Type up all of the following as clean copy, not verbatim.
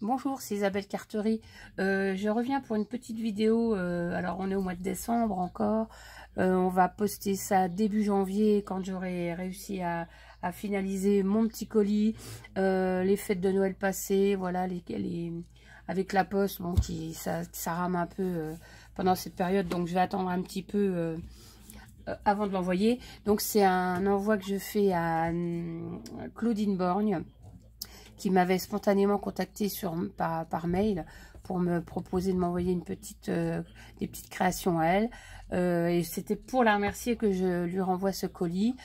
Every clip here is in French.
Bonjour, c'est Isabelle Carterie. Je reviens pour une petite vidéo. Alors, on est au mois de décembre encore. On va poster ça début janvier quand j'aurai réussi à finaliser mon petit colis. Les fêtes de Noël passées, voilà, avec la poste, bon, ça rame un peu pendant cette période. Donc, je vais attendre un petit peu avant de l'envoyer. Donc, c'est un envoi que je fais à Claudine Borgne, qui m'avait spontanément contacté par mail pour me proposer de m'envoyer des petites créations à elle. Et c'était pour la remercier que je lui renvoie ce colis.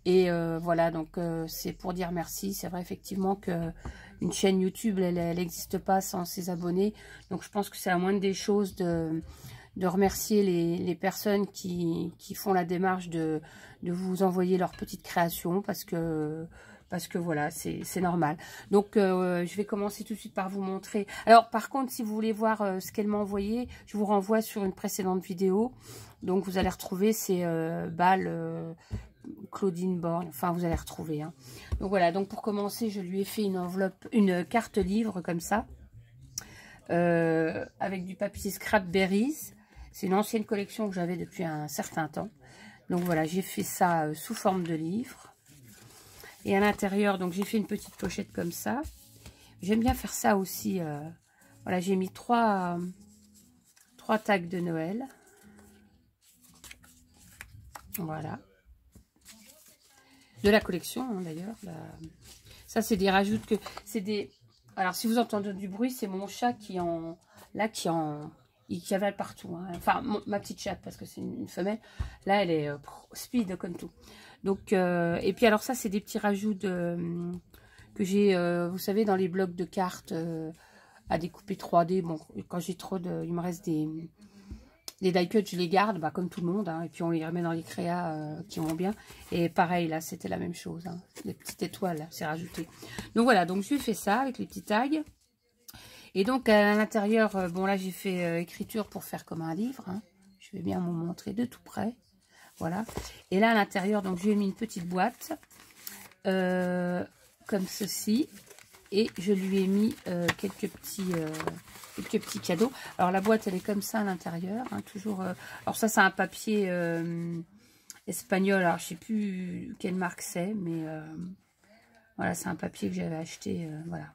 Et voilà, donc c'est pour dire merci. C'est vrai effectivement que une chaîne YouTube, elle n'existe pas sans ses abonnés. Donc je pense que c'est la moindre des choses de remercier les personnes qui font la démarche de vous envoyer leurs petites créations, parce que voilà, c'est normal. Donc, je vais commencer tout de suite par vous montrer. Alors, par contre, si vous voulez voir ce qu'elle m'a envoyé, je vous renvoie sur une précédente vidéo. Donc, vous allez retrouver ces balles Claudine Borgne. Enfin, vous allez retrouver. Hein. Donc, voilà. Donc, pour commencer, je lui ai fait une carte livre comme ça. Avec du papier Scrap Berries. C'est une ancienne collection que j'avais depuis un certain temps. Donc, voilà, j'ai fait ça sous forme de livre. Et à l'intérieur, donc j'ai fait une petite pochette comme ça. J'aime bien faire ça aussi. Voilà, j'ai mis trois tags de Noël. Voilà. De la collection, hein, d'ailleurs. Ça, c'est des rajouts que... C'est des... Alors, si vous entendez du bruit, c'est mon chat qui avale partout. Hein. Enfin, ma petite chatte, parce que c'est une femelle. Là, elle est speed comme tout. Donc, et puis alors ça, c'est des petits rajouts que j'ai, vous savez, dans les blocs de cartes à découper 3D. Bon, quand j'ai trop il me reste des die cuts, je les garde, bah, comme tout le monde. Hein, et puis on les remet dans les créas qui vont bien. Et pareil, là, c'était la même chose. Hein, les petites étoiles, c'est rajouté. Donc voilà, donc je lui ai fait ça avec les petits tags. Et donc à l'intérieur, bon là, j'ai fait écriture pour faire comme un livre. Hein. Je vais bien vous montrer de tout près. Voilà. Et là, à l'intérieur, donc, j'ai mis une petite boîte, comme ceci. Et je lui ai mis quelques petits cadeaux. Alors, la boîte, elle est comme ça à l'intérieur. Hein, toujours. Alors, ça, c'est un papier espagnol. Alors, je ne sais plus quelle marque c'est, mais voilà, c'est un papier que j'avais acheté. Voilà.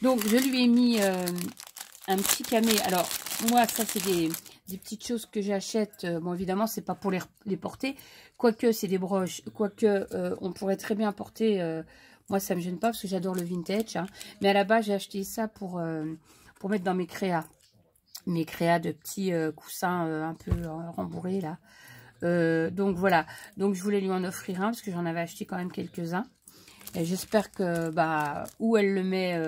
Donc, je lui ai mis un petit camé. Alors, moi, ça, c'est des petites choses que j'achète. Bon, évidemment, c'est pas pour les porter. Quoique, c'est des broches. Quoique, on pourrait très bien porter. Moi, ça me gêne pas parce que j'adore le vintage. Hein. Mais à la base, j'ai acheté ça pour mettre dans mes créas. Mes créas de petits coussins un peu rembourrés, là. Donc, voilà. Donc, je voulais lui en offrir un parce que j'en avais acheté quand même quelques-uns. Et j'espère que, bah, où elle le met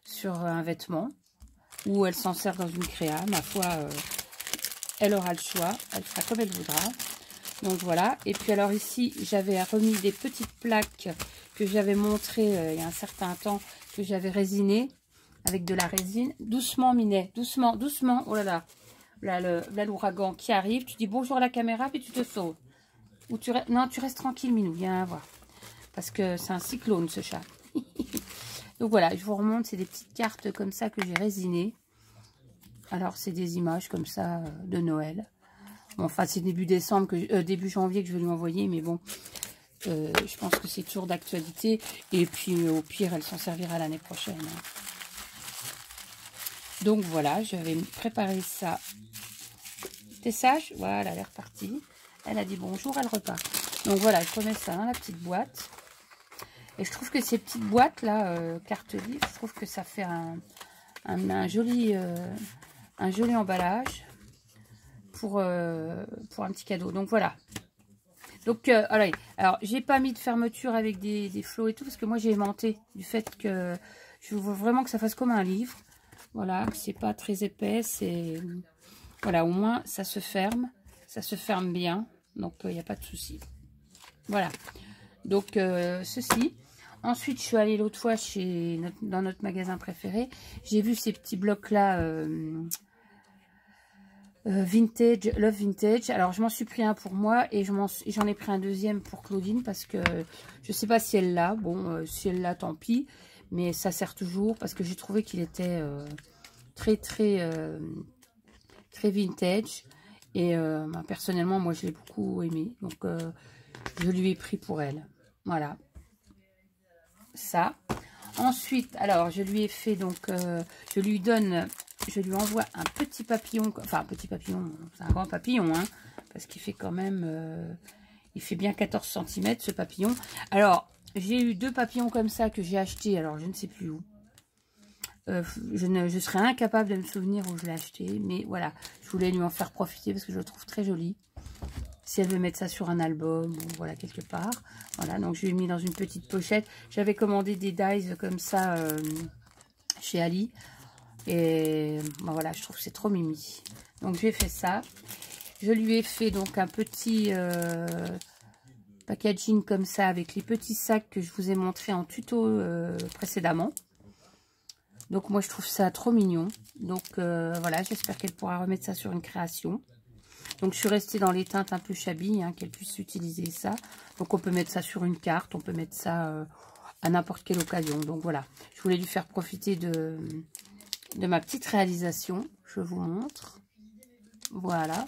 sur un vêtement, ou elle s'en sert dans une créa, ma foi, elle aura le choix, elle fera comme elle voudra. Donc voilà, et puis alors ici, j'avais remis des petites plaques que j'avais montrées il y a un certain temps, que j'avais résinées, avec de la résine. Doucement, Minet, doucement, doucement, oh là là, là l'ouragan qui arrive, tu dis bonjour à la caméra, puis tu te sauves. Ou non, tu restes tranquille, Minou, viens voir, parce que c'est un cyclone, ce chat. Donc voilà, je vous remonte, c'est des petites cartes comme ça que j'ai résinées. Alors, c'est des images comme ça de Noël. Bon, enfin, c'est début décembre, début janvier que je vais lui envoyer, mais bon, je pense que c'est toujours d'actualité. Et puis, au pire, elle s'en servira l'année prochaine. Hein. Donc voilà, je vais préparer ça. T'es sage? Voilà, elle est repartie. Elle a dit bonjour, elle repart. Donc voilà, je remets ça dans la petite boîte. Et je trouve que ces petites boîtes là, carte livre, je trouve que ça fait un joli emballage pour un petit cadeau. Donc voilà. Donc alors j'ai pas mis de fermeture avec des flots et tout parce que moi j'ai aimanté du fait que je veux vraiment que ça fasse comme un livre. Voilà, c'est pas très épais, c'est voilà, au moins ça se ferme bien. Donc il n'y a pas de souci. Voilà. Donc ceci. Ensuite, je suis allée l'autre fois dans notre magasin préféré. J'ai vu ces petits blocs-là vintage, Love Vintage. Alors, je m'en suis pris un pour moi et j'en ai pris un deuxième pour Claudine parce que je ne sais pas si elle l'a. Bon, si elle l'a, tant pis. mais ça sert toujours parce que j'ai trouvé qu'il était très vintage. Et bah, personnellement, moi, je l'ai beaucoup aimé. Donc, je lui ai pris pour elle. Voilà. Ça. Ensuite, alors, je lui ai fait, donc, je lui envoie un petit papillon. Enfin, un petit papillon, c'est un grand papillon, hein. Parce qu'il fait quand même, il fait bien 14 cm, ce papillon. Alors, j'ai eu 2 papillons comme ça que j'ai acheté. Alors, je ne sais plus où. Je serais incapable de me souvenir où je l'ai acheté, mais voilà, je voulais lui en faire profiter parce que je le trouve très joli. Si elle veut mettre ça sur un album ou voilà quelque part, voilà. Donc je l'ai mis dans une petite pochette. J'avais commandé des dies comme ça chez Ali et ben, voilà, je trouve que c'est trop mimi. Donc j'ai fait ça. Je lui ai fait donc un petit packaging comme ça avec les petits sacs que je vous ai montré en tuto précédemment. Donc moi je trouve ça trop mignon. Donc voilà, j'espère qu'elle pourra remettre ça sur une création. Donc je suis restée dans les teintes un peu shabby, hein, qu'elle puisse utiliser ça. Donc on peut mettre ça sur une carte, on peut mettre ça à n'importe quelle occasion. Donc voilà, je voulais lui faire profiter de ma petite réalisation. Je vous montre. Voilà.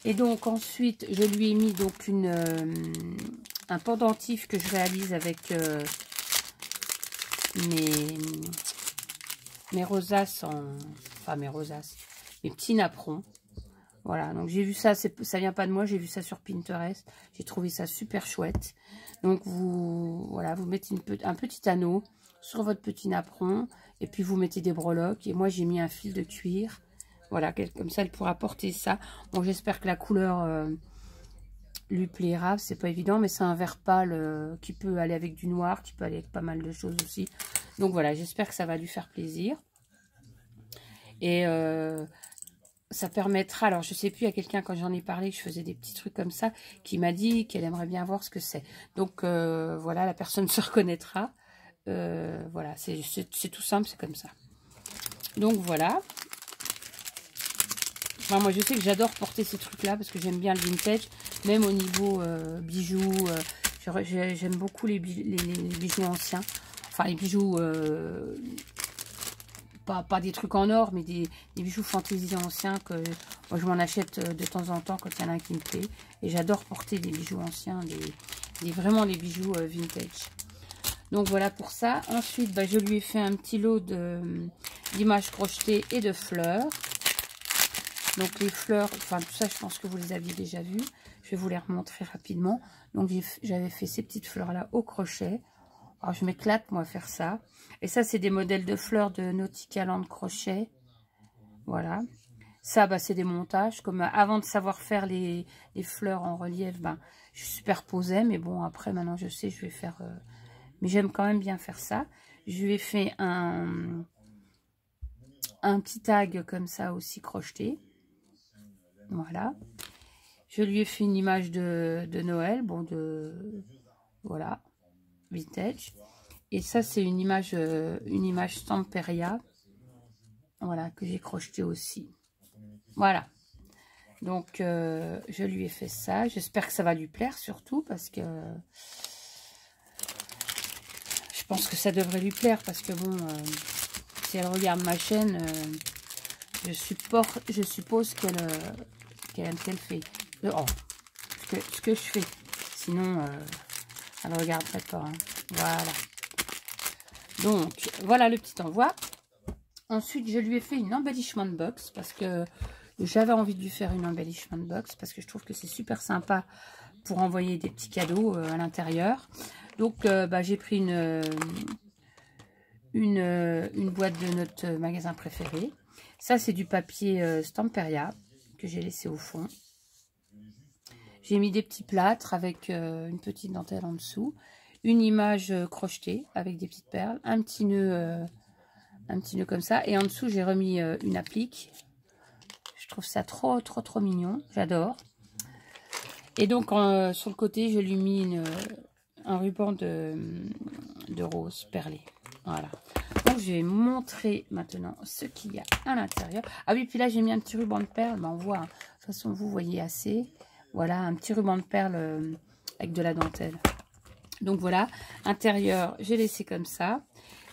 Et donc ensuite je lui ai mis donc un pendentif que je réalise avec... mes rosaces mes petits napperons. Voilà, donc j'ai vu ça, ça vient pas de moi, j'ai vu ça sur Pinterest, j'ai trouvé ça super chouette. Donc voilà, vous mettez un petit anneau sur votre petit napperon et puis vous mettez des breloques et moi j'ai mis un fil de cuir. Voilà, comme ça elle pourra porter ça. Bon, j'espère que la couleur lui plaira, c'est pas évident, mais c'est un vert pâle qui peut aller avec du noir, qui peut aller avec pas mal de choses aussi. Donc voilà, j'espère que ça va lui faire plaisir. Et ça permettra, alors je sais plus, il y a quelqu'un quand j'en ai parlé, que je faisais des petits trucs comme ça, qui m'a dit qu'elle aimerait bien voir ce que c'est. Donc voilà, la personne se reconnaîtra. Voilà, c'est tout simple, c'est comme ça. Donc voilà. Enfin, moi je sais que j'adore porter ces trucs-là parce que j'aime bien le vintage, même au niveau bijoux. J'aime beaucoup les bijoux anciens. Enfin, les bijoux, pas des trucs en or, mais des bijoux fantaisie anciens que moi je m'en achète de temps en temps quand il y en a un qui me plaît. Et j'adore porter des bijoux anciens, vraiment les bijoux vintage. Donc voilà pour ça. Ensuite, bah, je lui ai fait un petit lot d'images crochetées et de fleurs. Donc les fleurs, enfin tout ça, je pense que vous les aviez déjà vues. Je vais vous les remontrer rapidement. Donc j'avais fait ces petites fleurs là au crochet. Alors je m'éclate moi à faire ça. Et ça c'est des modèles de fleurs de Nautica Land Crochet. Voilà. Ça bah, c'est des montages. Comme avant de savoir faire les fleurs en relief, ben, je superposais. Mais bon après maintenant je sais, je vais faire... Mais j'aime quand même bien faire ça. Je lui ai fait un petit tag comme ça aussi crocheté. Voilà. Je lui ai fait une image de Noël. Bon, voilà. Vintage. Et ça, c'est une image Stamperia. Voilà, que j'ai crocheté aussi. Voilà. Donc, je lui ai fait ça. J'espère que ça va lui plaire, surtout, parce que... je pense que ça devrait lui plaire, parce que, bon, si elle regarde ma chaîne, je suppose qu'elle aime ce qu'elle fait. Oh, ce que je fais. Sinon, elle ne regarderait pas. Hein. Voilà. Donc, voilà le petit envoi. Ensuite, je lui ai fait une embellishment box parce que j'avais envie de lui faire une embellishment box parce que je trouve que c'est super sympa pour envoyer des petits cadeaux à l'intérieur. Donc, bah, j'ai pris une boîte de notre magasin préféré. Ça, c'est du papier Stamperia que j'ai laissé au fond. J'ai mis des petits plâtres avec une petite dentelle en dessous. Une image crochetée avec des petites perles. Un petit nœud comme ça. Et en dessous, j'ai remis une applique. Je trouve ça trop mignon. J'adore. Et donc, sur le côté, je lui ai mis un ruban de rose perlé. Voilà. Donc, je vais montrer maintenant ce qu'il y a à l'intérieur. Ah oui, puis là, j'ai mis un petit ruban de perles. Ben, on voit, hein. De toute façon, vous voyez assez. Voilà, un petit ruban de perles avec de la dentelle. Donc voilà, intérieur, j'ai laissé comme ça.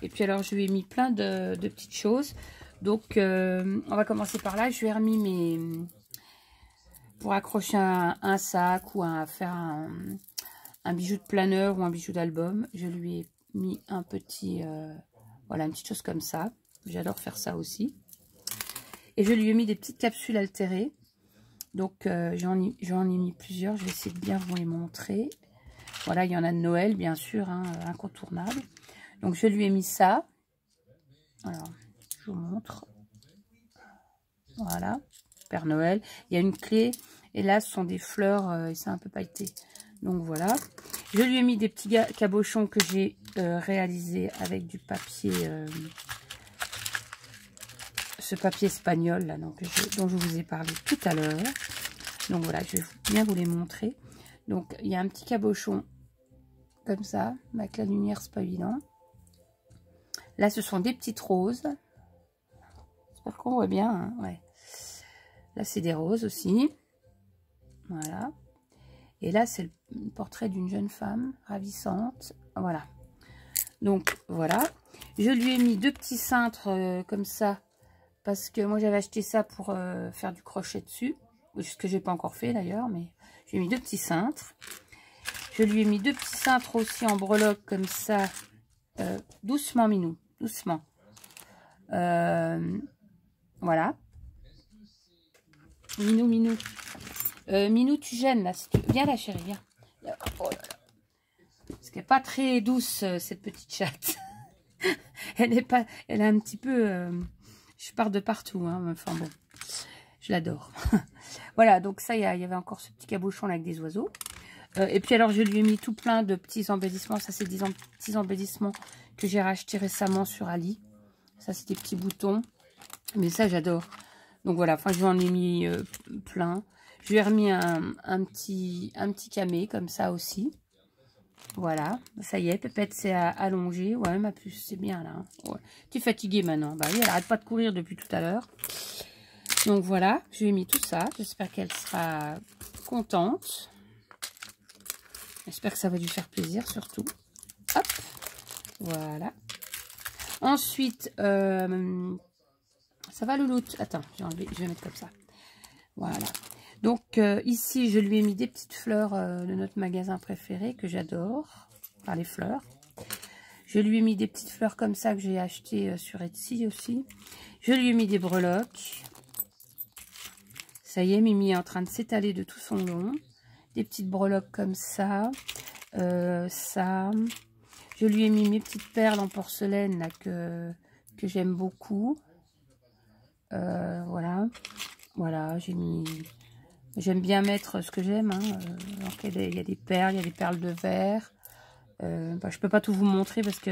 Et puis alors, je lui ai mis plein de petites choses. Donc, on va commencer par là. Je lui ai remis mes... Pour accrocher un sac ou faire un bijou de planeur ou un bijou d'album. Je lui ai mis un petit... voilà, une petite chose comme ça. J'adore faire ça aussi. Et je lui ai mis des petites capsules altérées. Donc, j'en ai mis plusieurs. Je vais essayer de bien vous les montrer. Voilà, il y en a de Noël, bien sûr, hein, incontournable. Donc, je lui ai mis ça. Alors, je vous montre. Voilà, Père Noël. Il y a une clé. Et là, ce sont des fleurs et c'est un peu pailleté. Donc, voilà. Je lui ai mis des petits cabochons que j'ai réalisés avec du papier... ce papier espagnol, là, donc, dont je vous ai parlé tout à l'heure. Donc, voilà, je vais bien vous les montrer. Donc, il y a un petit cabochon comme ça, avec la lumière, c'est pas évident. Là, ce sont des petites roses. J'espère qu'on voit bien, hein, ouais. Là, c'est des roses aussi. Voilà. Et là, c'est le portrait d'une jeune femme ravissante. Voilà. Donc, voilà. Je lui ai mis deux petits cintres comme ça. Parce que moi, j'avais acheté ça pour faire du crochet dessus. Ce que j'ai pas encore fait d'ailleurs. Mais j'ai mis deux petits cintres. Je lui ai mis deux petits cintres aussi en breloque comme ça. Doucement, Minou. Doucement. Voilà. Minou, Minou. Minou, tu gênes là. Viens là, chérie, viens. Oh là là. Parce qu'elle n'est pas très douce, cette petite chatte. Elle est un petit peu... je pars de partout, hein. Enfin bon, je l'adore. Voilà, donc ça, il y avait encore ce petit cabochon là avec des oiseaux. Et puis alors, je lui ai mis tout plein de petits embellissements. Ça, c'est des petits embellissements que j'ai rachetés récemment sur Ali. Ça, c'est des petits boutons. Mais ça, j'adore. Donc voilà, enfin, je lui en ai mis plein. Je lui ai remis un petit camé comme ça aussi. Voilà, ça y est, Pépette s'est allongée. Ouais, ma puce, c'est bien là. Hein. Ouais. Tu es fatiguée maintenant. Bah oui, elle arrête pas de courir depuis tout à l'heure. Donc voilà, je lui ai mis tout ça. J'espère qu'elle sera contente. J'espère que ça va lui faire plaisir surtout. Hop, voilà. Ensuite, ça va Louloute. Attends, je vais mettre comme ça. Voilà. Donc ici, je lui ai mis des petites fleurs de notre magasin préféré que j'adore. Enfin, les fleurs. Je lui ai mis des petites fleurs comme ça que j'ai acheté sur Etsy aussi. Je lui ai mis des breloques. Ça y est, Mimi est en train de s'étaler de tout son long. Des petites breloques comme ça. Ça. Je lui ai mis mes petites perles en porcelaine là, que j'aime beaucoup. Voilà. Voilà, j'ai mis... J'aime bien mettre ce que j'aime. Hein. Donc il y a des perles, il y a des perles de verre. Bah, je peux pas tout vous montrer parce que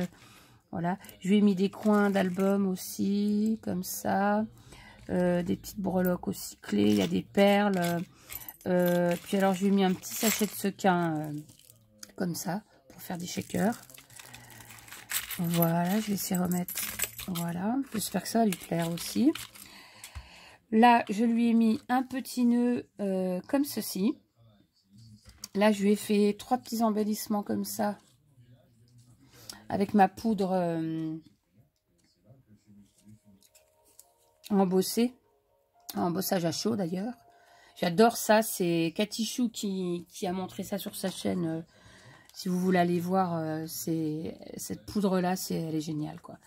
voilà. Je lui ai mis des coins d'album aussi, comme ça. Des petites breloques aussi clés. Il y a des perles. Puis alors je lui ai mis un petit sachet de sequin comme ça pour faire des shakers. Voilà, je vais essayer de remettre. Voilà, j'espère que ça va lui plaire aussi. Là, je lui ai mis un petit nœud comme ceci. Là, je lui ai fait 3 petits embellissements comme ça. Avec ma poudre embossée. Embossage à chaud d'ailleurs. J'adore ça. C'est Cathy Chou qui a montré ça sur sa chaîne. Si vous voulez aller voir, cette poudre-là, elle est géniale, quoi.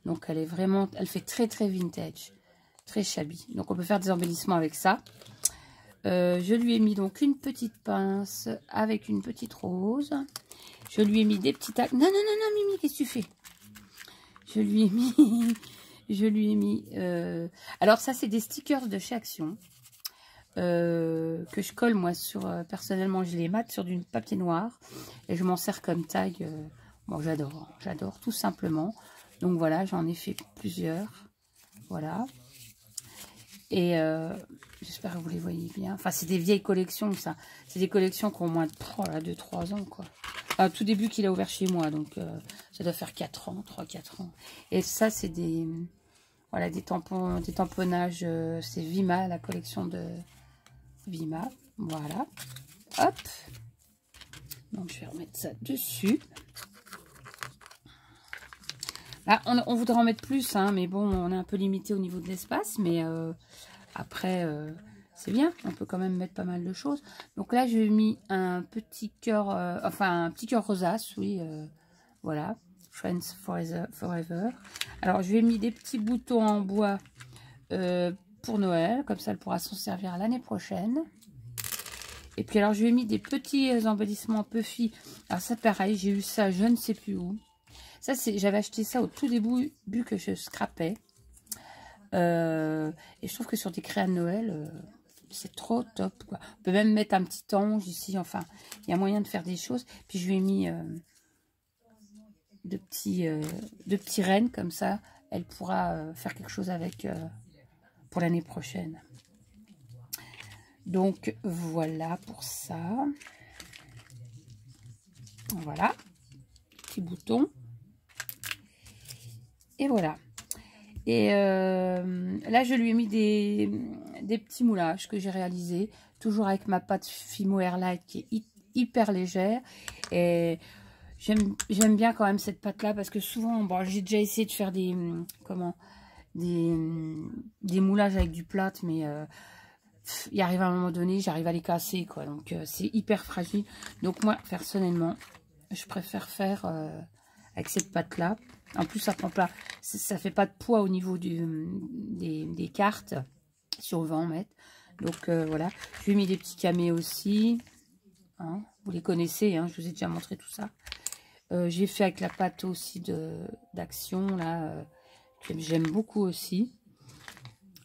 Donc, elle est vraiment... Elle fait très, très vintage. Très shabby. Donc, on peut faire des embellissements avec ça. Je lui ai mis donc une petite pince avec une petite rose. Je lui ai mis des petits... Non, non, non, non, Mimi, qu'est-ce que tu fais? Je lui ai mis... je lui ai mis... Alors, ça, c'est des stickers de chez Action. Que je colle, moi, sur... personnellement, je les mate sur du papier noir. Et je m'en sers comme taille. Bon, j'adore. J'adore, tout simplement. Donc, voilà, j'en ai fait plusieurs. Voilà. Et j'espère que vous les voyez bien. Enfin, c'est des vieilles collections, ça. C'est des collections qui ont moins de 3 ans, quoi. Enfin, tout début qu'il a ouvert chez moi. Donc, ça doit faire 4 ans, 3-4 ans. Et ça, c'est des... Voilà, des tampons, des tamponnages. C'est Vima, la collection de Vima. Voilà. Hop. Donc, je vais remettre ça dessus. Là, on voudrait en mettre plus, hein, mais bon, on est un peu limité au niveau de l'espace. Mais après, c'est bien. On peut quand même mettre pas mal de choses. Donc là, j'ai mis un petit cœur, enfin, un petit cœur rosace, oui. Voilà. Friends Forever. Alors, je lui ai mis des petits boutons en bois pour Noël. Comme ça, elle pourra s'en servir l'année prochaine. Et puis, alors, je lui ai mis des petits embellissements Puffy. Alors, ça, pareil, j'ai eu ça, je ne sais plus où. Ça, j'avais acheté ça au tout début que je scrapais. Et je trouve que sur des créas de Noël, c'est trop top, quoi. On peut même mettre un petit ange ici. Enfin, il y a moyen de faire des choses. Puis, je lui ai mis de petits rennes comme ça. Elle pourra faire quelque chose avec pour l'année prochaine. Donc, voilà pour ça. Voilà. Petit bouton. Et voilà. Et là, je lui ai mis des petits moulages que j'ai réalisés. Toujours avec ma pâte Fimo Airlight qui est hyper légère. Et j'aime bien quand même cette pâte-là parce que souvent, bon, j'ai déjà essayé de faire des moulages avec du plâtre, mais il arrive à un moment donné, j'arrive à les casser, quoi. Donc, c'est hyper fragile. Donc, moi, personnellement, je préfère faire avec cette pâte-là. En plus, ça prend pas, ça fait pas de poids au niveau des cartes, si on veut en mettre. Donc, voilà. Je lui ai mis des petits camés aussi. Hein, vous les connaissez, hein, je vous ai déjà montré tout ça. J'ai fait avec la pâte aussi d'Action, là, que j'aime beaucoup aussi.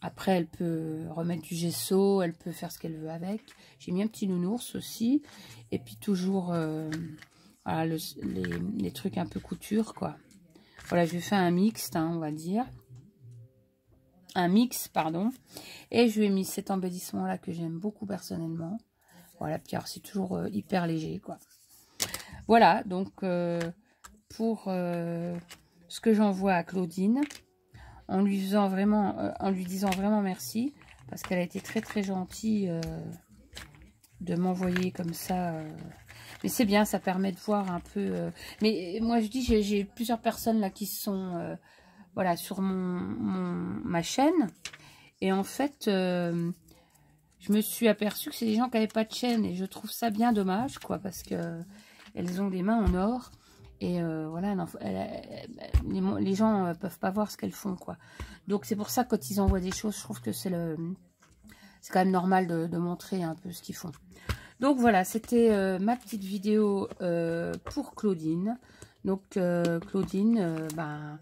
Après, elle peut remettre du gesso, elle peut faire ce qu'elle veut avec. J'ai mis un petit nounours aussi. Et puis, toujours voilà, les trucs un peu couture, quoi. Voilà, je vais faire un mixte, hein, on va dire. Un mix, pardon. Et je lui ai mis cet embellissement-là que j'aime beaucoup personnellement. Voilà, puis alors c'est toujours hyper léger, quoi. Voilà, donc pour ce que j'envoie à Claudine, en lui disant vraiment merci, parce qu'elle a été très très gentille de m'envoyer comme ça. Mais c'est bien, ça permet de voir un peu. Mais moi je dis, j'ai plusieurs personnes là qui sont voilà, sur ma chaîne. Et en fait, je me suis aperçue que c'est des gens qui n'avaient pas de chaîne. Et je trouve ça bien dommage, quoi, parce que elles ont des mains en or. Et voilà, les gens ne peuvent pas voir ce qu'elles font, quoi. Donc c'est pour ça que quand ils envoient des choses, je trouve que c'est quand même normal de montrer un peu ce qu'ils font. Donc voilà, c'était ma petite vidéo pour Claudine. Donc Claudine, ben,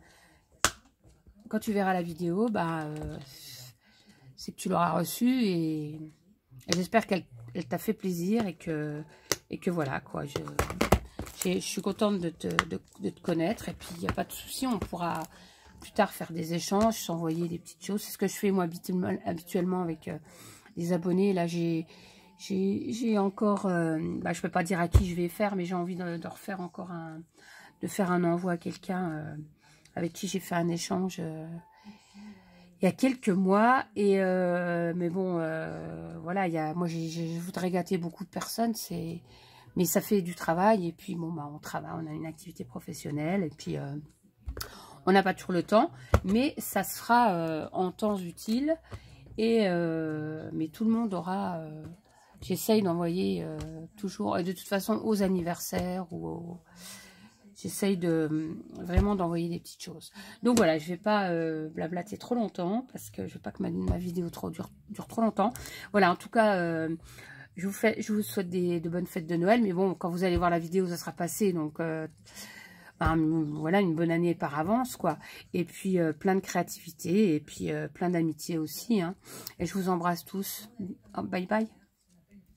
quand tu verras la vidéo, ben, c'est que tu l'auras reçue et j'espère qu'elle t'a fait plaisir et que voilà, quoi. Je suis contente de te connaître et puis il n'y a pas de souci, on pourra plus tard faire des échanges, s'envoyer des petites choses. C'est ce que je fais moi habituellement avec les abonnés. Là, j'ai encore, bah, je peux pas dire à qui je vais faire, mais j'ai envie de refaire encore de faire un envoi à quelqu'un avec qui j'ai fait un échange il y a quelques mois. Et mais bon, voilà, moi je voudrais gâter beaucoup de personnes, mais ça fait du travail et puis bon, bah, on travaille, on a une activité professionnelle et puis on n'a pas toujours le temps, mais ça se fera en temps utile et mais tout le monde aura. J'essaye d'envoyer toujours, et de toute façon aux anniversaires ou j'essaye vraiment d'envoyer des petites choses. Donc voilà, je vais pas blablater trop longtemps parce que je veux pas que ma vidéo dure trop longtemps. Voilà, en tout cas, je vous souhaite de bonnes fêtes de Noël. Mais bon, quand vous allez voir la vidéo, ça sera passé. Donc voilà, une bonne année par avance, quoi. Et puis plein de créativité et puis plein d'amitié aussi. Hein. Et je vous embrasse tous. Oh, bye bye.